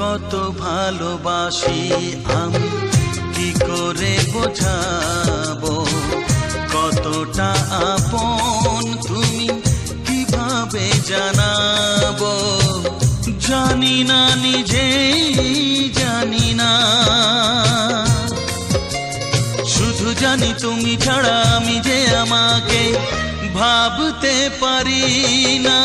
কত ভালোবাসি আমি কি করে বোঝাবো, কতটা আপন তুমি কিভাবে জানাবো। জানি না নিজেই জানি না, শুধু জানি তুমি ছাড়া আমি যে আমাকে ভাবতে পারি না।